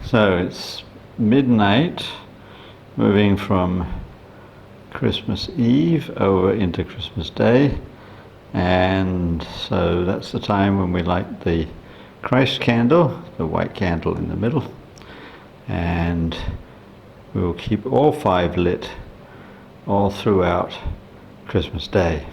So it's midnight, moving from Christmas Eve over into Christmas Day, and so that's the time when we light the Christ candle, the white candle in the middle, and we will keep all 5 lit all throughout Christmas Day.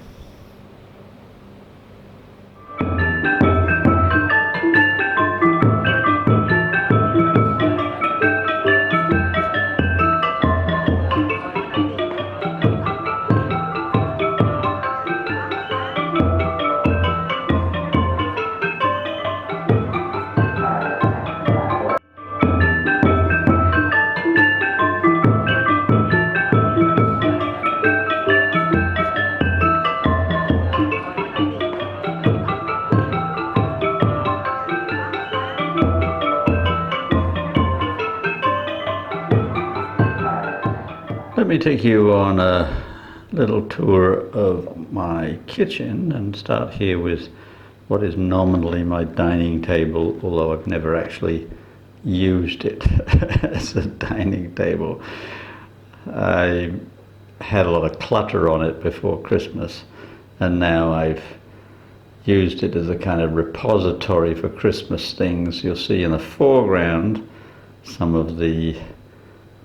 Let me take you on a little tour of my kitchen and start here with what is nominally my dining table, although I've never actually used it as a dining table. I had a lot of clutter on it before Christmas, and now I've used it as a kind of repository for Christmas things. You'll see in the foreground some of the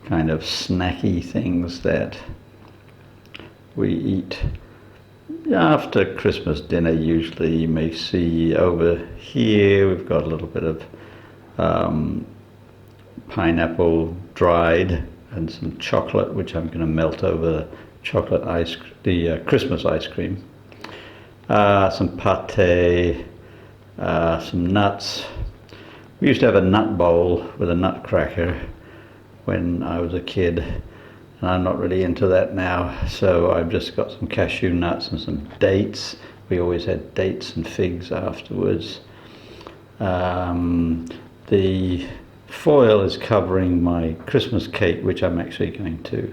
kind of snacky things that we eat after Christmas dinner. Usually you may see over here we've got a little bit of pineapple dried and some chocolate, which I'm going to melt over the Christmas ice cream. Some pate, some nuts. We used to have a nut bowl with a nutcracker when I was a kid, and I'm not really into that now, so I've just got some cashew nuts and some dates. We always had dates and figs afterwards. The foil is covering my Christmas cake, which I'm actually going to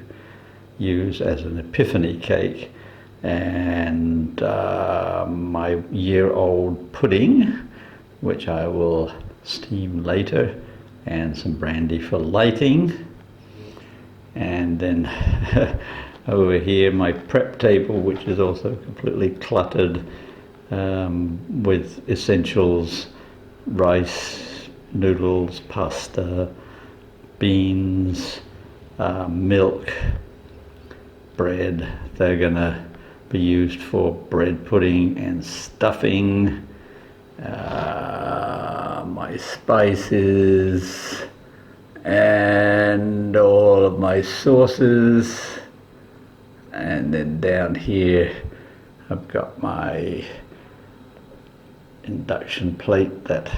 use as an Epiphany cake, and my year-old pudding, which I will steam later, and some brandy for lighting. And then over here my prep table, which is also completely cluttered with essentials: rice, noodles, pasta, beans, milk, bread. They're gonna be used for bread pudding and stuffing. My spices and all of my sauces, and then down here I've got my induction plate that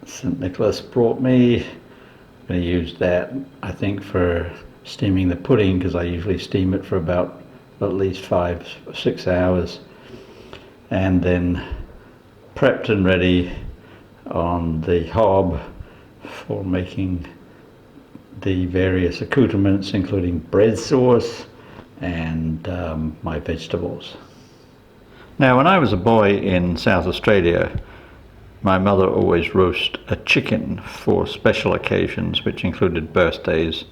St. Nicholas brought me. I'm going to use that, I think, for steaming the pudding, because I usually steam it for about at least 5 or 6 hours, and then prepped and ready on the hob for making the various accoutrements, including bread sauce and my vegetables. Now, when I was a boy in South Australia, my mother always roasted a chicken for special occasions, which included birthdays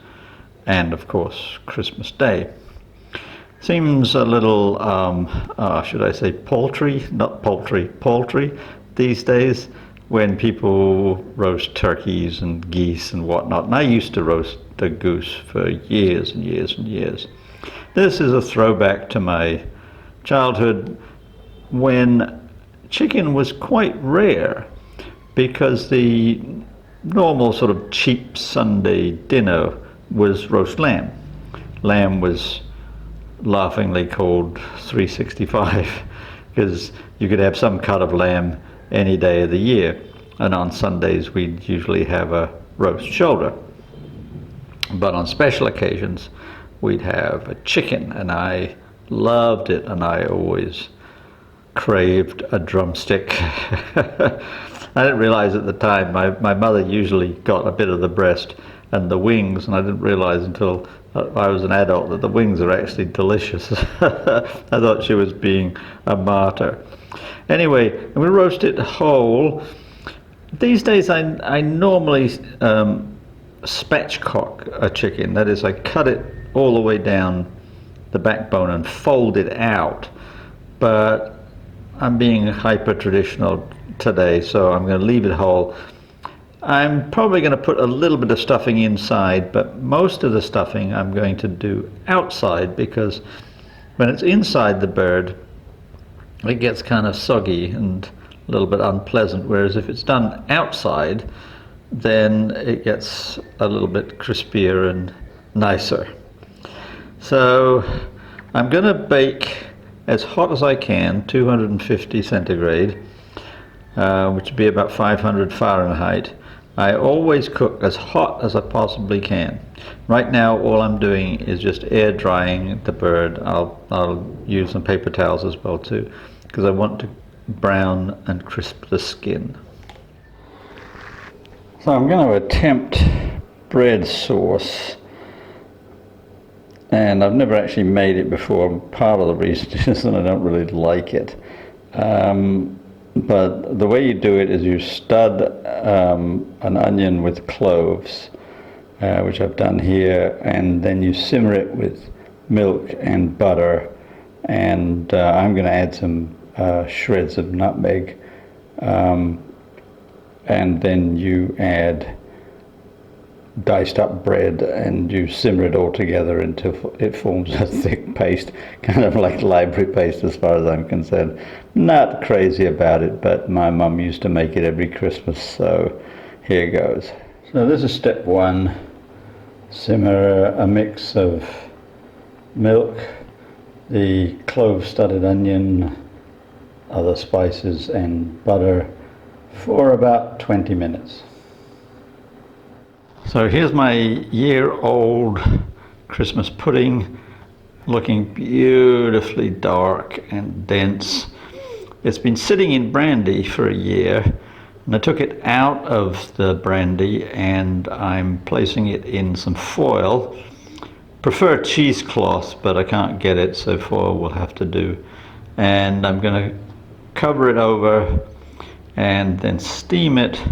and, of course, Christmas Day. Seems a little, should I say paltry? Not poultry, paltry these days, when people roast turkeys and geese and whatnot. And I used to roast the goose for years and years and years. This is a throwback to my childhood, when chicken was quite rare, because the normal sort of cheap Sunday dinner was roast lamb. Lamb was laughingly called 365 because you could have some cut of lamb any day of the year, and on Sundays we'd usually have a roast shoulder, but on special occasions we'd have a chicken, and I loved it, and I always craved a drumstick. I didn't realize at the time my mother usually got a bit of the breast and the wings, and I didn't realize until I was an adult that the wings are actually delicious. I thought she was being a martyr. Anyway, I'm going to roast it whole. These days I normally spatchcock a chicken. That is, I cut it all the way down the backbone and fold it out. But I'm being hyper traditional today, so I'm going to leave it whole. I'm probably going to put a little bit of stuffing inside, but most of the stuffing I'm going to do outside, because when it's inside the bird it gets kind of soggy and a little bit unpleasant, whereas if it's done outside then it gets a little bit crispier and nicer. So I'm going to bake as hot as I can, 250 centigrade, which would be about 500 Fahrenheit. I always cook as hot as I possibly can. Right now all I'm doing is just air drying the bird. I'll use some paper towels as well too, because I want to brown and crisp the skin. So I'm going to attempt bread sauce, and I've never actually made it before. Part of the reason is that I don't really like it. But the way you do it is you stud an onion with cloves, which I've done here, and then you simmer it with milk and butter, and I'm going to add some shreds of nutmeg, and then you add diced up bread and you simmer it all together until it forms a thick paste, kind of like library paste as far as I'm concerned. Not crazy about it, but my mum used to make it every Christmas, so here goes. So this is step one. Simmer a mix of milk, the clove studded onion, other spices and butter for about 20 minutes. So here's my year-old Christmas pudding, looking beautifully dark and dense. It's been sitting in brandy for a year, and I took it out of the brandy and I'm placing it in some foil. Prefer cheesecloth, but I can't get it, so foil will have to do. And I'm going to cover it over and then steam it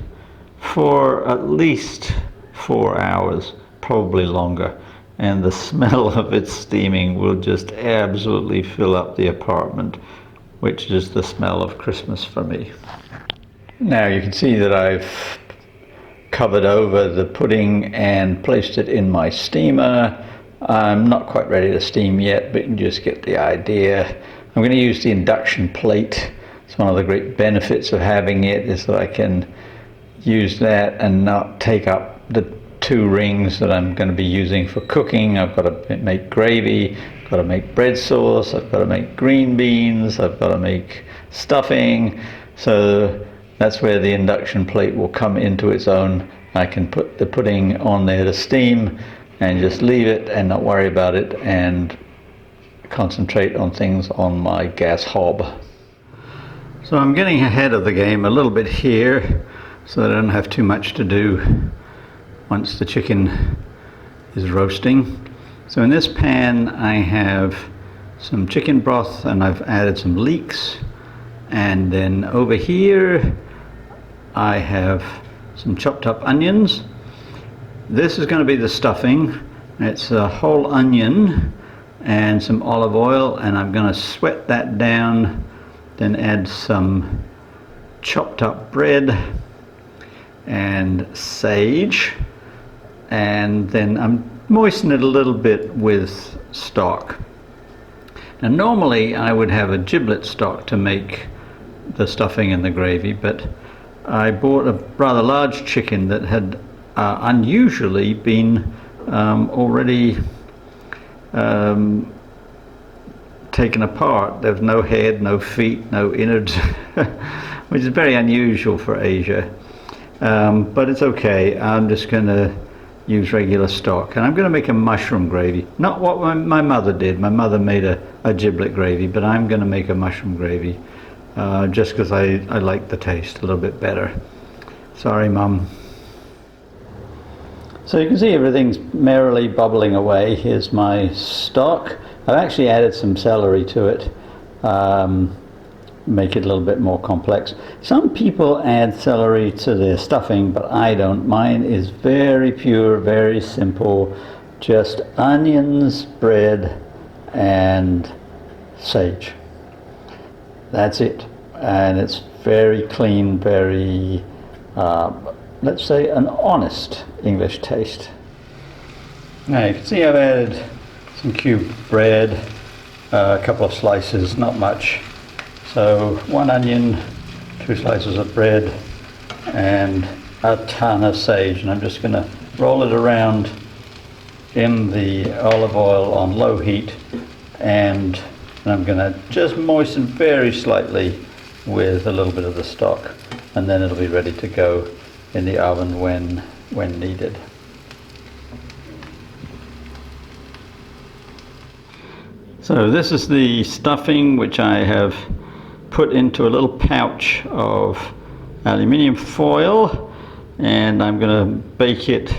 for at least 4 hours, probably longer, and the smell of it steaming will just absolutely fill up the apartment, which is the smell of Christmas for me. Now you can see that I've covered over the pudding and placed it in my steamer. I'm not quite ready to steam yet, but you can just get the idea. I'm going to use the induction plate. It's one of the great benefits of having it, is that I can use that and not take up the 2 rings that I'm going to be using for cooking. I've got to make gravy, I've got to make bread sauce, I've got to make green beans, I've got to make stuffing. So that's where the induction plate will come into its own. I can put the pudding on there to steam and just leave it and not worry about it and concentrate on things on my gas hob. So I'm getting ahead of the game a little bit here, so that I don't have too much to do once the chicken is roasting. So in this pan I have some chicken broth and I've added some leeks, and then over here I have some chopped up onions. This is going to be the stuffing. It's a whole onion and some olive oil, and I'm going to sweat that down, then add some chopped up bread and sage, and then I'm moisten it a little bit with stock. Now normally I would have a giblet stock to make the stuffing and the gravy, but I bought a rather large chicken that had unusually been already taken apart. There's no head, no feet, no innards, which is very unusual for Asia. But it's okay. I'm just going to use regular stock, and I'm going to make a mushroom gravy. Not what my mother did. My mother made a giblet gravy, but I'm going to make a mushroom gravy just because I like the taste a little bit better. Sorry, Mum. So you can see everything's merrily bubbling away. Here's my stock. I've actually added some celery to it, make it a little bit more complex. Some people add celery to their stuffing, but I don't. Mine is very pure, very simple, just onions, bread, and sage. That's it. And it's very clean, very, let's say, an honest English taste. Now you can see I've added some cubed bread, a couple of slices, not much. So 1 onion, 2 slices of bread, and a ton of sage. And I'm just going to roll it around in the olive oil on low heat, and I'm going to just moisten very slightly with a little bit of the stock, and then it'll be ready to go in the oven when needed. So this is the stuffing, which I have put into a little pouch of aluminium foil, and I'm going to bake it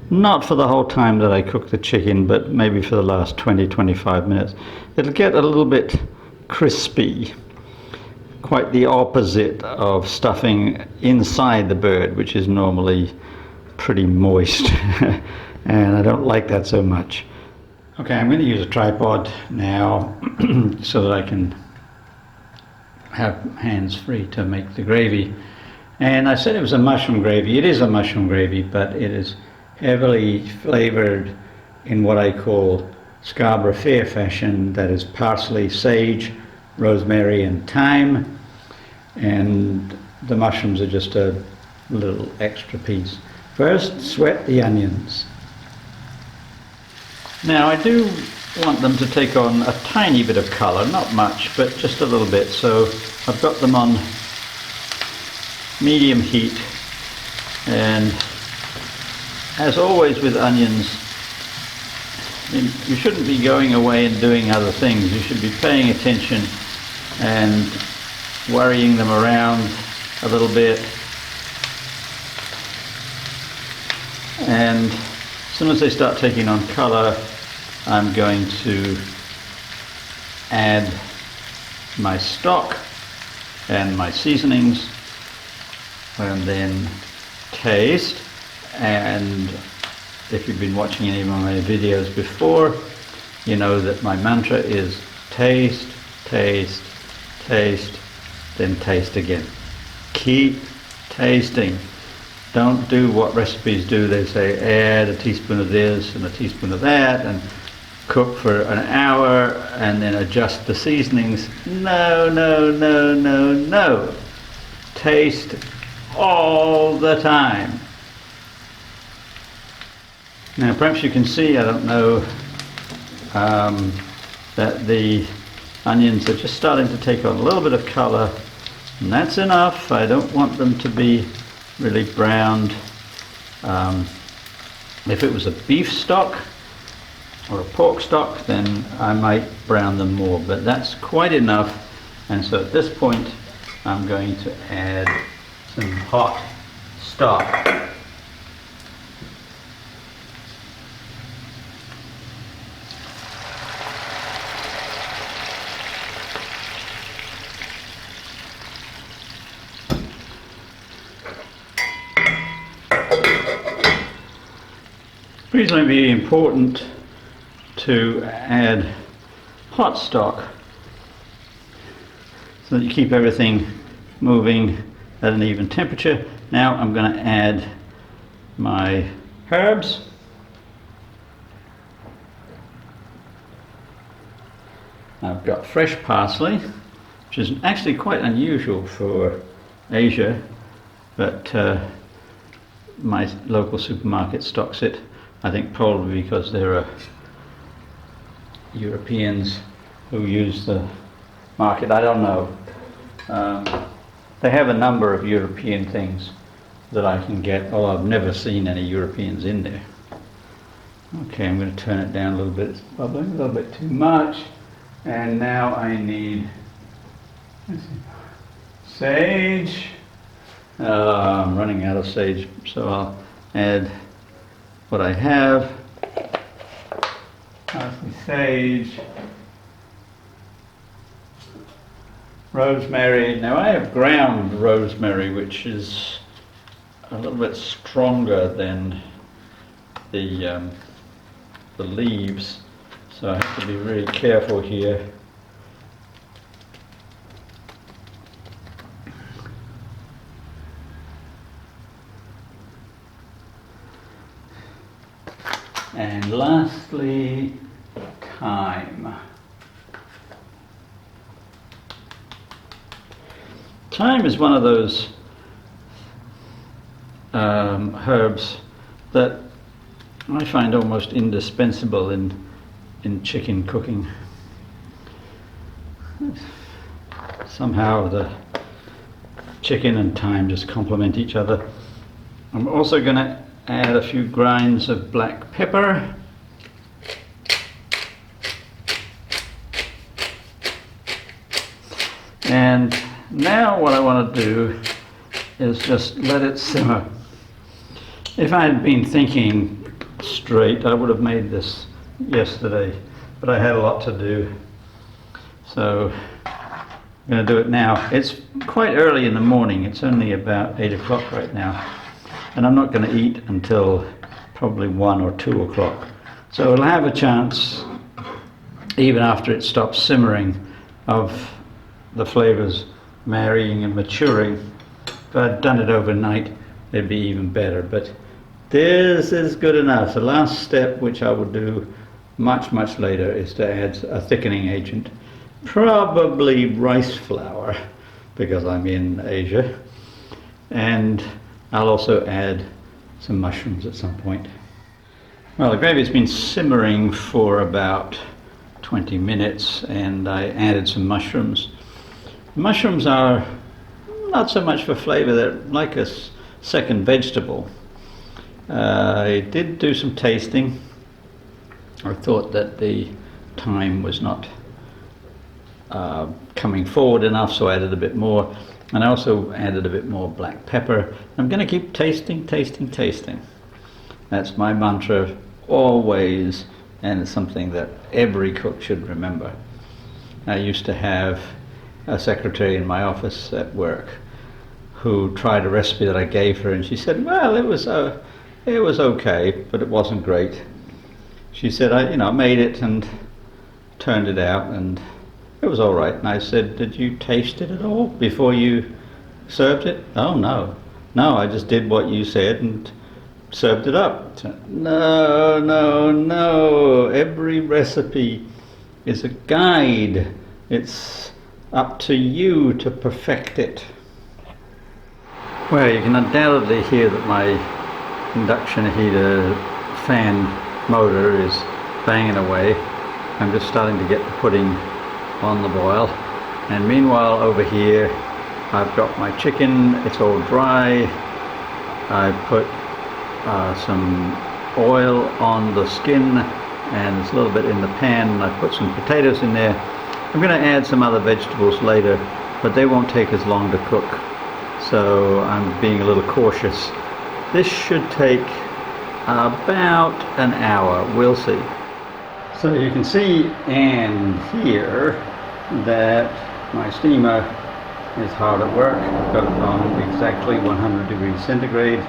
not for the whole time that I cook the chicken, but maybe for the last 20-25 minutes. It'll get a little bit crispy, quite the opposite of stuffing inside the bird, which is normally pretty moist and I don't like that so much. Okay, I'm going to use a tripod now so that I can have hands free to make the gravy. And I said it was a mushroom gravy. It is a mushroom gravy, but it is heavily flavored in what I call Scarborough Fair fashion. That is parsley, sage, rosemary and thyme, and the mushrooms are just a little extra piece. First, sweat the onions. Now I do want them to take on a tiny bit of colour, not much, but just a little bit. So I've got them on medium heat, and as always with onions, you shouldn't be going away and doing other things. You should be paying attention and worrying them around a little bit, and as soon as they start taking on colour, I'm going to add my stock and my seasonings, and then taste. And if you've been watching any of my videos before, you know that my mantra is taste, taste, taste, then taste again. Keep tasting. Don't do what recipes do. They say add a teaspoon of this and a teaspoon of that and cook for an hour and then adjust the seasonings. No, no, no, no, no. Taste all the time. Now perhaps you can see, I don't know, that the onions are just starting to take on a little bit of colour, and that's enough. I don't want them to be really browned. If it was a beef stock or a pork stock, then I might brown them more, but that's quite enough. And so at this point I'm going to add some hot stock. Reasonably important to add hot stock so that you keep everything moving at an even temperature. Now I'm going to add my herbs. I've got fresh parsley, which is actually quite unusual for Asia, but my local supermarket stocks it. I think probably because there are Europeans who use the market. I don't know. They have a number of European things that I can get, although I've never seen any Europeans in there. Okay, I'm going to turn it down a little bit. It's bubbling a little bit too much. And now I need sage. I'm running out of sage, so I'll add what I have. Parsley, sage, rosemary. Now I have ground rosemary, which is a little bit stronger than the leaves, so I have to be really careful here. And lastly, thyme. Thyme is one of those herbs that I find almost indispensable in chicken cooking. Somehow the chicken and thyme just complement each other. I'm also going to add a few grinds of black pepper. And now what I want to do is just let it simmer. If I had been thinking straight, I would have made this yesterday, but I had a lot to do. So I'm going to do it now. It's quite early in the morning. It's only about 8 o'clock right now. And I'm not going to eat until probably 1 or 2 o'clock. So it'll have a chance, even after it stops simmering, of the flavors marrying and maturing. If I'd done it overnight, it'd be even better. But this is good enough. The last step, which I will do much later, is to add a thickening agent. Probably rice flour, because I'm in Asia. And I'll also add some mushrooms at some point. Well, the gravy's been simmering for about 20 minutes and I added some mushrooms. Mushrooms are not so much for flavor, they're like a second vegetable. I did do some tasting. I thought that the thyme was not coming forward enough, so I added a bit more. And I also added a bit more black pepper. I'm going to keep tasting. That's my mantra always, and it's something that every cook should remember. I used to have a secretary in my office at work who tried a recipe that I gave her, and she said, well, it was okay, but it wasn't great. She said, I made it and turned it out, and it was all right. And I said, did you taste it at all before you served it? Oh, no. No, I just did what you said and served it up. No. Every recipe is a guide. It's up to you to perfect it. Well, you can undoubtedly hear that my induction heater fan motor is banging away. I'm just starting to get the pudding on the boil, and meanwhile over here I've got my chicken. It's all dry. I put some oil on the skin and it's a little bit in the pan. I put some potatoes in there. I'm going to add some other vegetables later, but they won't take as long to cook, so I'm being a little cautious. This should take about an hour. We'll see. So you can see and hear that my steamer is hard at work. I've got it on exactly 100 degrees centigrade,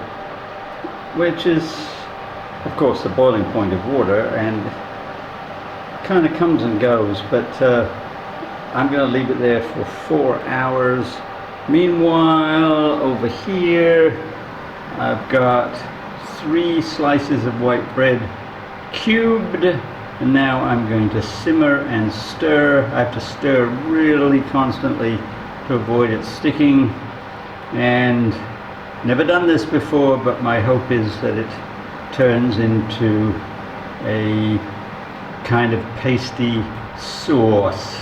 which is of course the boiling point of water, and kind of comes and goes, but I'm going to leave it there for 4 hours. Meanwhile, over here I've got 3 slices of white bread cubed, and now I'm going to simmer and stir. I have to stir really constantly to avoid it sticking, and never done this before, but my hope is that it turns into a kind of pasty sauce.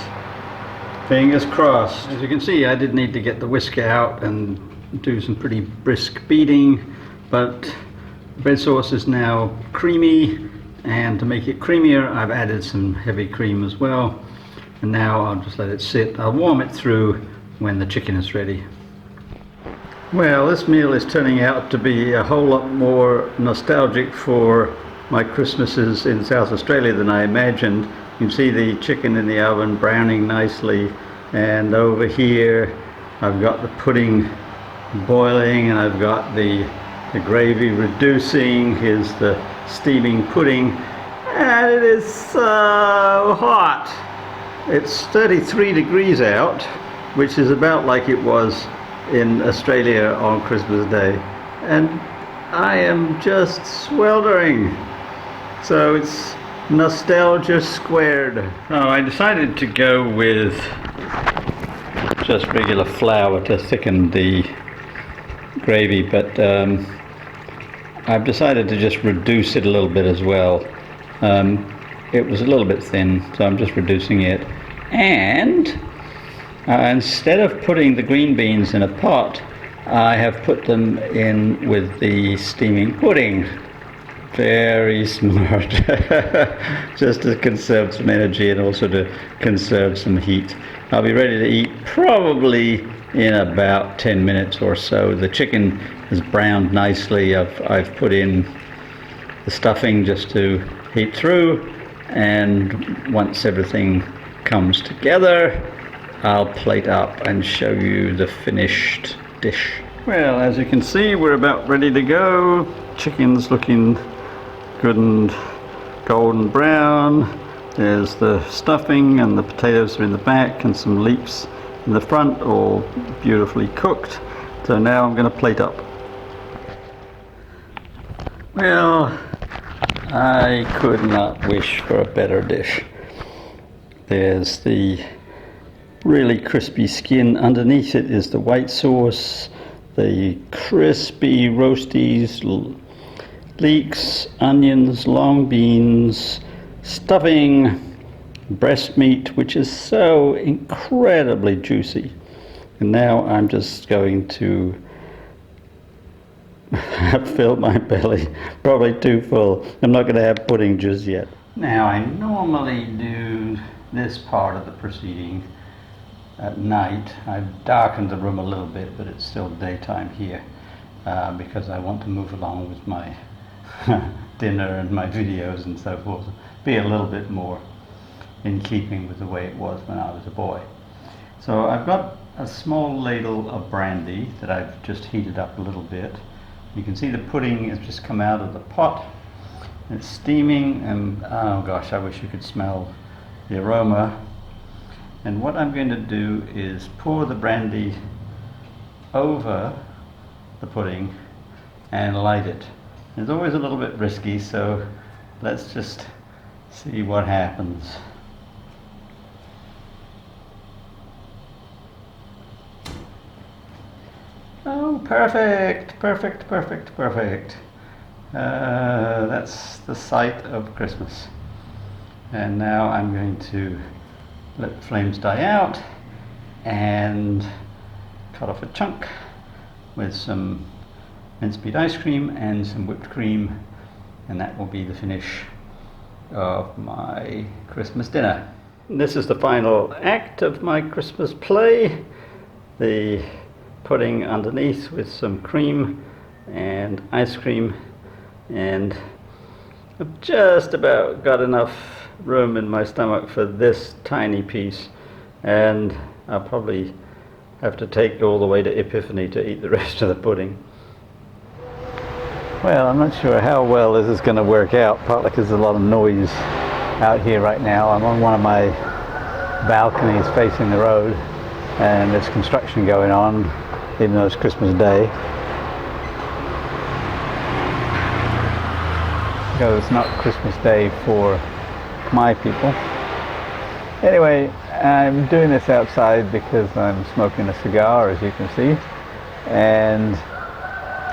Fingers crossed. As you can see, I did need to get the whisk out and do some pretty brisk beating, but the bread sauce is now creamy, and to make it creamier I've added some heavy cream as well, and now I'll just let it sit. I'll warm it through when the chicken is ready. Well, this meal is turning out to be a whole lot more nostalgic for my Christmases in South Australia than I imagined. You can see the chicken in the oven browning nicely. And over here I've got the pudding boiling, and I've got the gravy reducing. Here's the steaming pudding, and it is so hot. It's 33 degrees out, which is about like it was in Australia on Christmas Day, and I am just sweltering. So it's nostalgia squared. So I decided to go with just regular flour to thicken the gravy, but I've decided to just reduce it a little bit as well. It was a little bit thin, so I'm just reducing it. And instead of putting the green beans in a pot, I have put them in with the steaming pudding. Very smart. Just to conserve some energy and also to conserve some heat. I'll be ready to eat probably in about 10 minutes or so. The chicken has browned nicely. I've put in the stuffing just to heat through, and once everything comes together, I'll plate up and show you the finished dish. Well, as you can see, we're about ready to go. Chicken's looking good and golden brown. There's the stuffing, and the potatoes are in the back, and some leeks in the front, all beautifully cooked. So now I'm going to plate up. Well, I could not wish for a better dish. There's the really crispy skin. Underneath it is the white sauce, the crispy roasties, leeks, onions, long beans, stuffing, breast meat, which is so incredibly juicy. And now I'm just going to fill my belly, probably too full. I'm not going to have pudding just yet. Now, I normally do this part of the proceeding at night. I've darkened the room a little bit, but it's still daytime here because I want to move along with my dinner and my videos and so forth. Be a little bit more in keeping with the way it was when I was a boy. So I've got a small ladle of brandy that I've just heated up a little bit. You can see the pudding has just come out of the pot. It's steaming, and oh gosh, I wish you could smell the aroma. And what I'm going to do is pour the brandy over the pudding and light it. It's always a little bit risky, so let's just see what happens. Oh, perfect, perfect, perfect, perfect. That's the sight of Christmas. And now I'm going to let the flames die out and cut off a chunk with some mincemeat ice cream and some whipped cream, and that will be the finish of my Christmas dinner. And this is the final act of my Christmas play. The pudding underneath with some cream and ice cream, and I've just about got enough room in my stomach for this tiny piece, and I'll probably have to take all the way to Epiphany to eat the rest of the pudding. Well, I'm not sure how well this is going to work out, partly because there's a lot of noise out here right now. I'm on one of my balconies facing the road, and there's construction going on, even though it's Christmas Day. So it's not Christmas Day for my people. Anyway, I'm doing this outside because I'm smoking a cigar, as you can see, and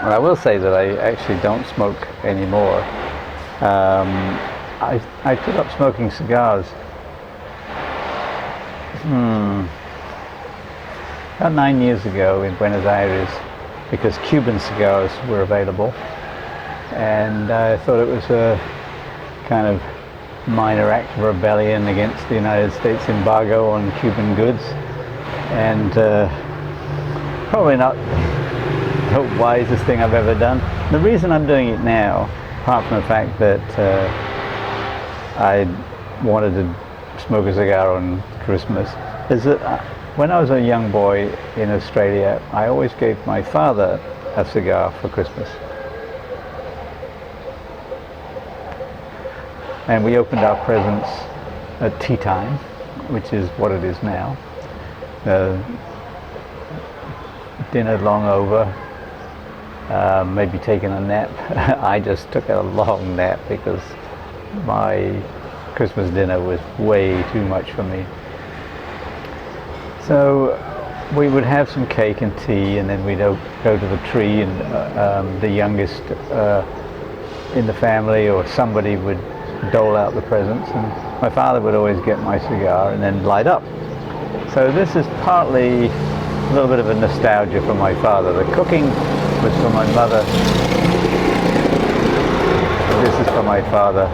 I will say that I actually don't smoke anymore. I took up smoking cigars about 9 years ago in Buenos Aires, because Cuban cigars were available, and I thought it was a kind of minor act of rebellion against the United States embargo on Cuban goods, and probably not the wisest thing I've ever done. The reason I'm doing it now, apart from the fact that I wanted to smoke a cigar on Christmas, is that When I was a young boy in Australia, I always gave my father a cigar for Christmas. And we opened our presents at tea time, which is what it is now. Dinner long over, maybe taking a nap. I just took a long nap because my Christmas dinner was way too much for me. So we would have some cake and tea, and then we'd go to the tree, and the youngest in the family or somebody would dole out the presents, and my father would always get my cigar and then light up. So this is partly a little bit of a nostalgia for my father. The cooking was for my mother. This is for my father.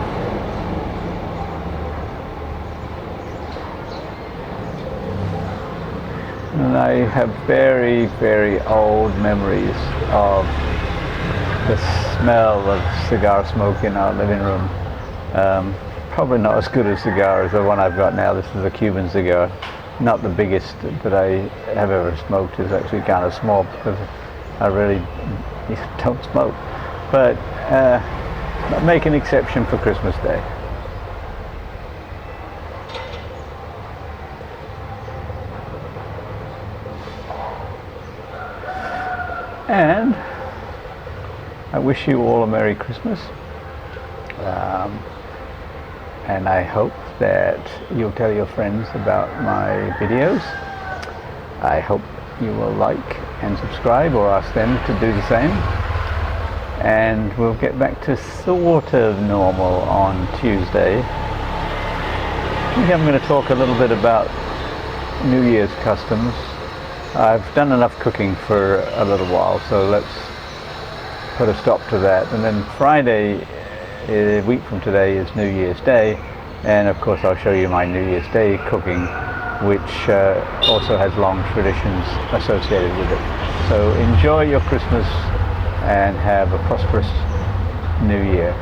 And I have very, very old memories of the smell of cigar smoke in our living room. Probably not as good a cigar as the one I've got now. This is a Cuban cigar. Not the biggest that I have ever smoked. It's actually kind of small because I really don't smoke. But make an exception for Christmas Day. And I wish you all a Merry Christmas. And I hope that you'll tell your friends about my videos. I hope you will like and subscribe, or ask them to do the same. And we'll get back to sort of normal on Tuesday. I think I'm going to talk a little bit about New Year's customs. I've done enough cooking for a little while, so let's put a stop to that. And then Friday, a week from today, is New Year's Day, and of course I'll show you my New Year's Day cooking, which also has long traditions associated with it. So enjoy your Christmas and have a prosperous New Year.